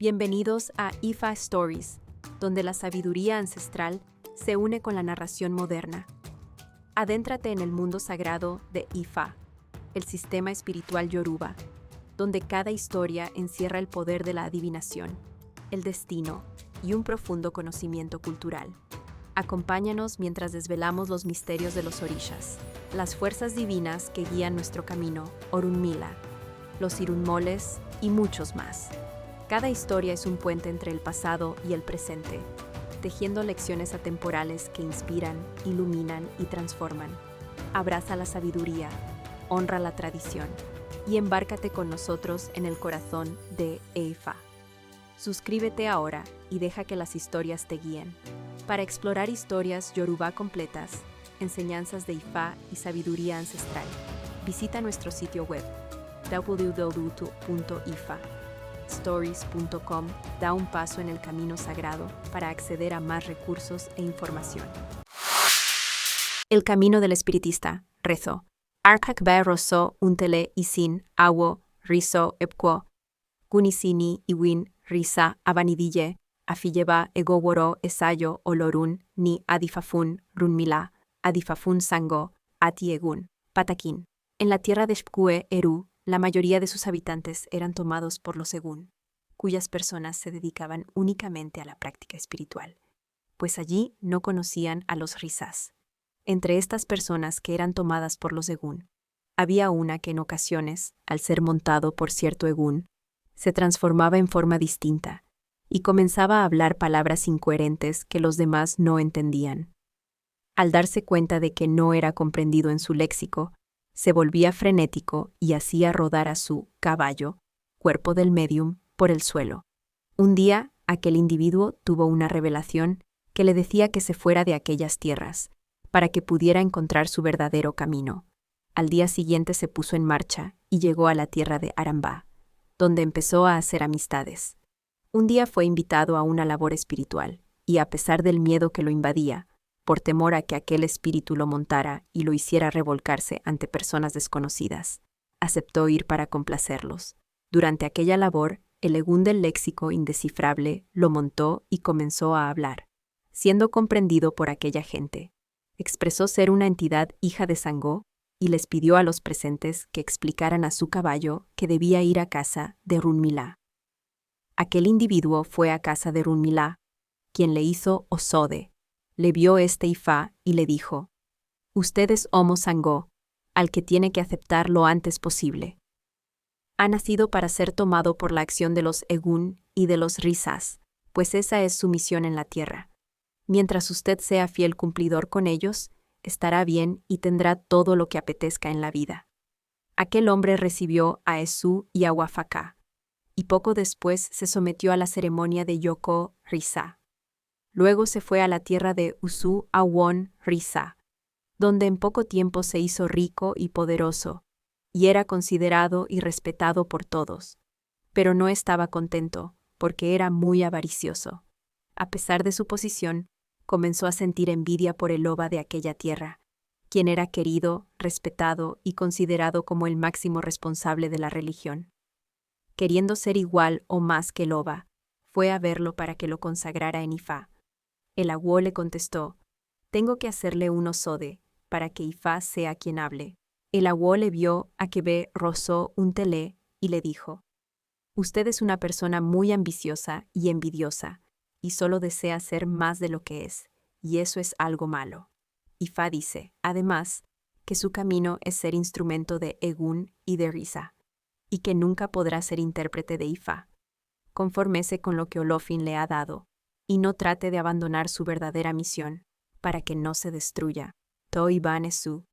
Bienvenidos a Ifa Stories, donde la sabiduría ancestral se une con la narración moderna. Adéntrate en el mundo sagrado de Ifa, el sistema espiritual yoruba, donde cada historia encierra el poder de la adivinación, el destino y un profundo conocimiento cultural. Acompáñanos mientras desvelamos los misterios de los orishas, las fuerzas divinas que guían nuestro camino, Orunmila, los irunmoles y muchos más. Cada historia es un puente entre el pasado y el presente, tejiendo lecciones atemporales que inspiran, iluminan y transforman. Abraza la sabiduría, honra la tradición y embárcate con nosotros en el corazón de Ifa. Suscríbete ahora y deja que las historias te guíen. Para explorar historias yoruba completas, enseñanzas de Ifa y sabiduría ancestral, visita nuestro sitio web www.ifastories.com. Da un paso en el camino sagrado para acceder a más recursos e información. El camino del espiritista, rezo. Arkakbe roso untele isin awo riso epquo gunisini iwin risa abanidille afilleba egoworo esayo olorun ni adifafun runmila adifafun sango atiegun patakin. En la tierra de Shpkue, Eru, la mayoría de sus habitantes eran tomados por los Egun, cuyas personas se dedicaban únicamente a la práctica espiritual, pues allí no conocían a los risas. Entre estas personas que eran tomadas por los Egun, había una que en ocasiones, al ser montado por cierto Egun, se transformaba en forma distinta y comenzaba a hablar palabras incoherentes que los demás no entendían. Al darse cuenta de que no era comprendido en su léxico, se volvía frenético y hacía rodar a su caballo, cuerpo del médium, por el suelo. Un día, aquel individuo tuvo una revelación que le decía que se fuera de aquellas tierras, para que pudiera encontrar su verdadero camino. Al día siguiente se puso en marcha y llegó a la tierra de Arambá, donde empezó a hacer amistades. Un día fue invitado a una labor espiritual, y a pesar del miedo que lo invadía, por temor a que aquel espíritu lo montara y lo hiciera revolcarse ante personas desconocidas, aceptó ir para complacerlos. Durante aquella labor, el Egún del léxico indescifrable lo montó y comenzó a hablar, siendo comprendido por aquella gente. Expresó ser una entidad hija de Sangó y les pidió a los presentes que explicaran a su caballo que debía ir a casa de Runmila. Aquel individuo fue a casa de Runmila, quien le hizo Osode. Le vio Ifa y le dijo: «Usted es Homo Sangó, al que tiene que aceptar lo antes posible. Ha nacido para ser tomado por la acción de los Egun y de los Risas, pues esa es su misión en la tierra. Mientras usted sea fiel cumplidor con ellos, estará bien y tendrá todo lo que apetezca en la vida». Aquel hombre recibió a Esú y a Wafaka, y poco después se sometió a la ceremonia de Yoko Risa. Luego se fue a la tierra de Usu Awon Risa, donde en poco tiempo se hizo rico y poderoso, y era considerado y respetado por todos. Pero no estaba contento, porque era muy avaricioso. A pesar de su posición, comenzó a sentir envidia por el loba de aquella tierra, quien era querido, respetado y considerado como el máximo responsable de la religión. Queriendo ser igual o más que el loba, fue a verlo para que lo consagrara en Ifa. El Awo le contestó: «Tengo que hacerle un osode, para que Ifa sea quien hable». El Awo le vio a Kebe rozó un telé y le dijo: «Usted es una persona muy ambiciosa y envidiosa, y solo desea ser más de lo que es, y eso es algo malo». Ifa dice, además, que su camino es ser instrumento de Egun y de Risa, y que nunca podrá ser intérprete de Ifa. Confórmese con lo que Olofin le ha dado, y no trate de abandonar su verdadera misión, para que no se destruya. Toi Banesu.